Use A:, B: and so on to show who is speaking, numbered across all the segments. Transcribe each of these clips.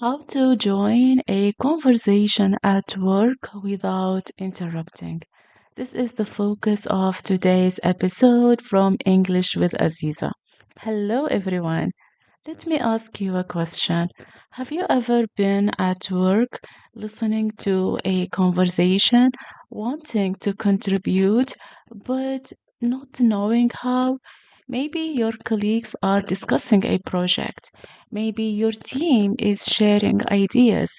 A: How to join a conversation at work without interrupting. This is the focus of today's episode from English with Aziza. Hello, everyone. Let me ask you a question. Have you ever been at work listening to a conversation, wanting to contribute, but not knowing how? Maybe your colleagues are discussing a project. Maybe your team is sharing ideas.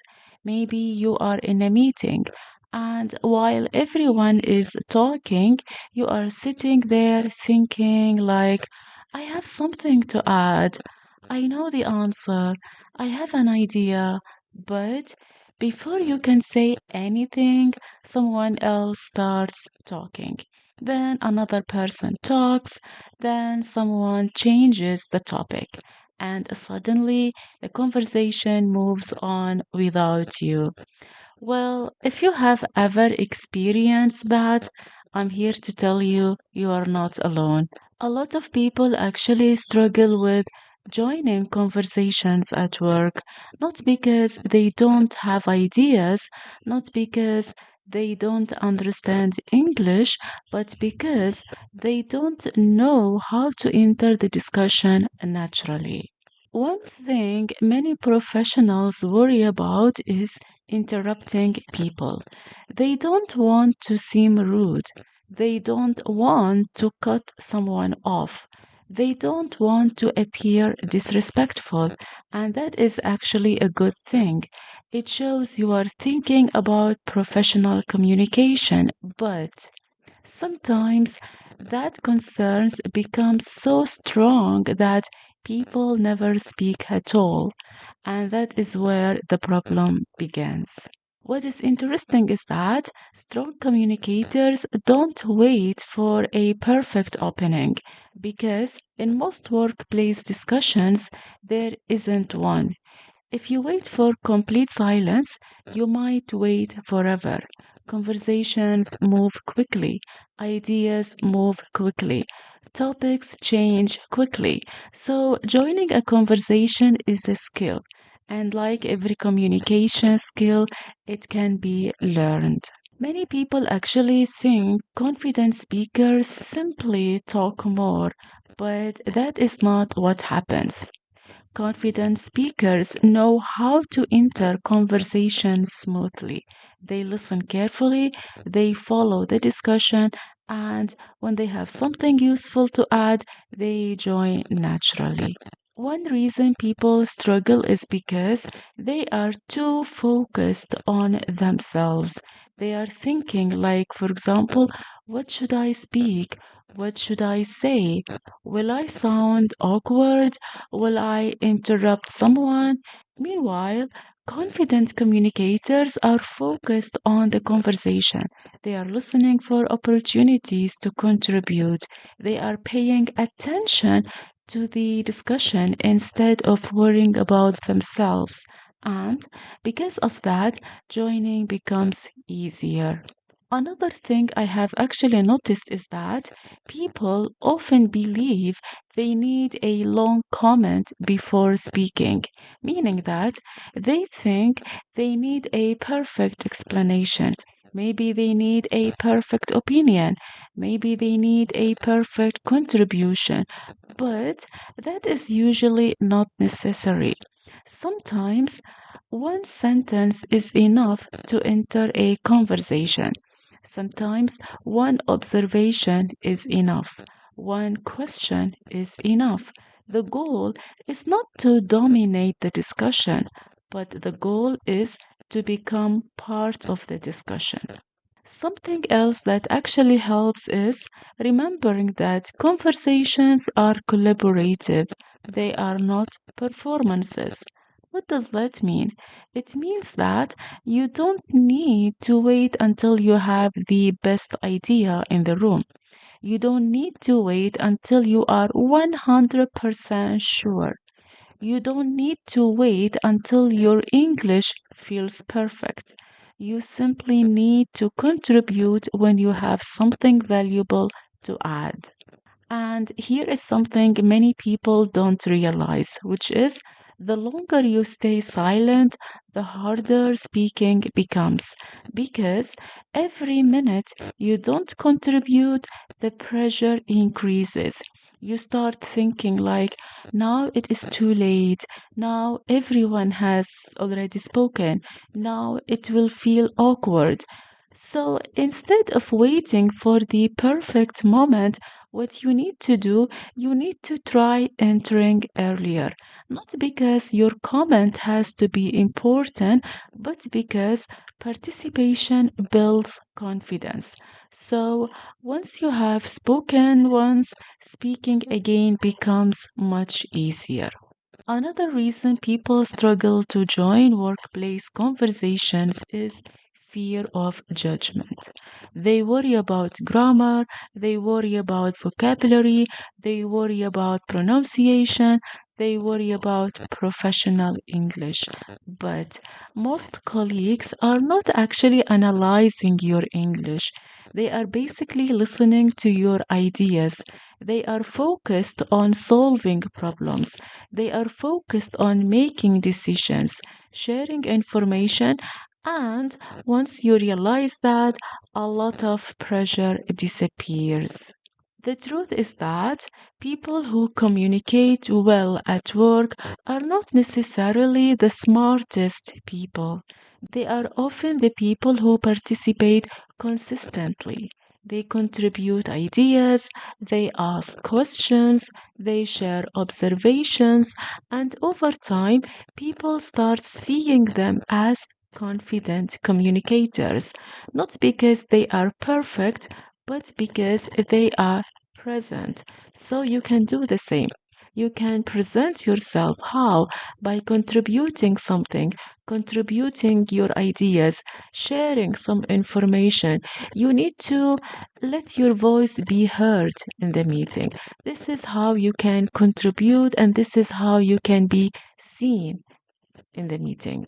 A: Maybe you are in a meeting. And while everyone is talking, you are sitting there thinking, like, I have something to add. I know the answer. I have an idea. But before you can say anything, someone else starts talking. Then another person talks. Then someone changes the topic. And suddenly the conversation moves on without you. Well, if you have ever experienced that, I'm here to tell you you are not alone. A lot of people actually struggle with joining conversations at work, not because they don't have ideas, not because they don't understand English, but because they don't know how to enter the discussion naturally. One thing many professionals worry about is interrupting people. They don't want to seem rude. They don't want to cut someone off. They don't want to appear disrespectful. And that is actually a good thing. It shows you are thinking about professional communication. But sometimes that concerns become so strong that people never speak at all, and that is where the problem begins. What is interesting is that strong communicators don't wait for a perfect opening because in most workplace discussions there isn't one. If you wait for complete silence, you might wait forever. Conversations move quickly, ideas move quickly, topics change quickly. So, joining a conversation is a skill, and like every communication skill, it can be learned. Many people actually think confident speakers simply talk more, but that is not what happens. Confident speakers know how to enter conversations smoothly. They listen carefully, they follow the discussion, and when they have something useful to add, they join naturally. One reason people struggle is because they are too focused on themselves. They are thinking, like, for example, what should I speak? What should I say? Will I sound awkward? Will I interrupt someone? Meanwhile, confident communicators are focused on the conversation. They are listening for opportunities to contribute. They are paying attention to the discussion instead of worrying about themselves. And because of that, joining becomes easier. Another thing I have actually noticed is that people often believe they need a long comment before speaking, meaning that they think they need a perfect explanation. Maybe they need a perfect opinion. Maybe they need a perfect contribution. But that is usually not necessary. Sometimes one sentence is enough to enter a conversation. Sometimes one observation is enough. One question is enough. The goal is not to dominate the discussion, but the goal is to become part of the discussion. Something else that actually helps is remembering that conversations are collaborative, they are not performances. What does that mean? It means that you don't need to wait until you have the best idea in the room. You don't need to wait until you are 100% sure. You don't need to wait until your English feels perfect. You simply need to contribute when you have something valuable to add. And here is something many people don't realize, which is The longer you stay silent, the harder speaking becomes because every minute you don't contribute, the pressure increases. You start thinking like, now it is too late. Now everyone has already spoken. Now it will feel awkward. So instead of waiting for the perfect moment, what you need to do, you need to try entering earlier. Not because your comment has to be important, but because participation builds confidence. So once you have spoken once, speaking again becomes much easier. Another reason people struggle to join workplace conversations is fear of judgment. They worry about grammar, they worry about vocabulary, they worry about pronunciation, they worry about professional English. But most colleagues are not actually analyzing your English. They are basically listening to your ideas. They are focused on solving problems. They are focused on making decisions, sharing information, and once you realize that, a lot of pressure disappears. The truth is that people who communicate well at work are not necessarily the smartest people. They are often the people who participate consistently. They contribute ideas, they ask questions, they share observations, and over time, people start seeing them as confident communicators, not because they are perfect, but because they are present. So you can do the same. You can present yourself how? By contributing something, contributing your ideas, sharing some information. You need to let your voice be heard in the meeting. This is how you can contribute, and this is how you can be seen in the meeting.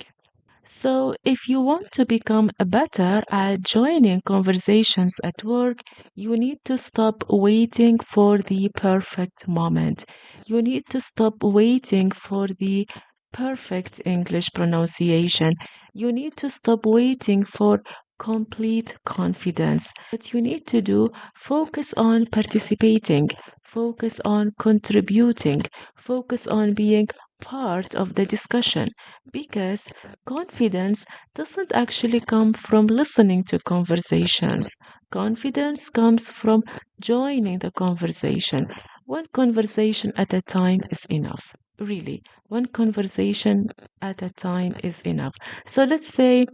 A: So, if you want to become better at joining conversations at work, you need to stop waiting for the perfect moment. You need to stop waiting for the perfect English pronunciation. You need to stop waiting for complete confidence. What you need to do, focus on participating, focus on contributing, focus on being part of the discussion because confidence doesn't actually come from listening to conversations. Confidence comes from joining the conversation. One conversation at a time is enough. Really, one conversation at a time is enough. So let's say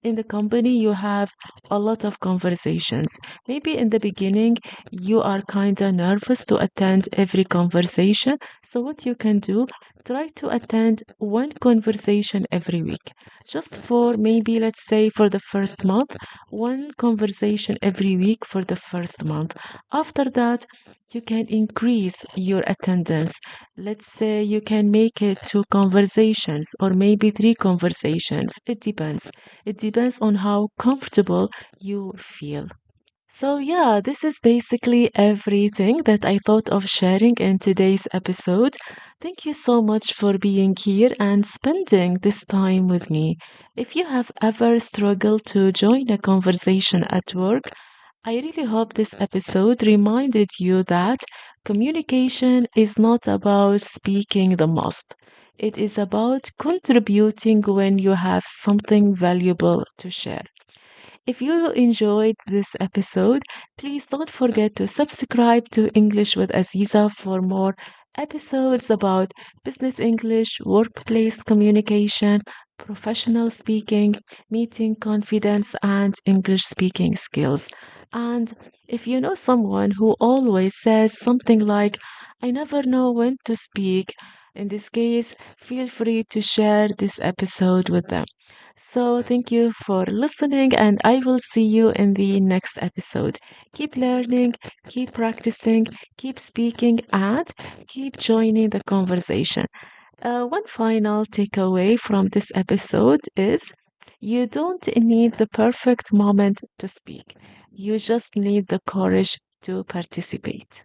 A: in the company you have a lot of conversations. Maybe in the beginning you are kind of nervous to attend every conversation. So what you can do, try to attend one conversation every week. Just for maybe, let's say, for the first month, one conversation every week for the first month. After that, you can increase your attendance. Let's say you can make it two conversations or maybe three conversations. It depends. It depends on how comfortable you feel. So, yeah, this is basically everything that I thought of sharing in today's episode. Thank you so much for being here and spending this time with me. If you have ever struggled to join a conversation at work, I really hope this episode reminded you that communication is not about speaking the most. It is about contributing when you have something valuable to share. If you enjoyed this episode, please don't forget to subscribe to English with Aziza for more episodes about business English, workplace communication, professional speaking, meeting confidence, and English speaking skills. And if you know someone who always says something like, I never know when to speak, in this case, feel free to share this episode with them. So, thank you for listening, and I will see you in the next episode. Keep learning, keep practicing, keep speaking, and keep joining the conversation. One final takeaway from this episode is you don't need the perfect moment to speak, you just need the courage to participate.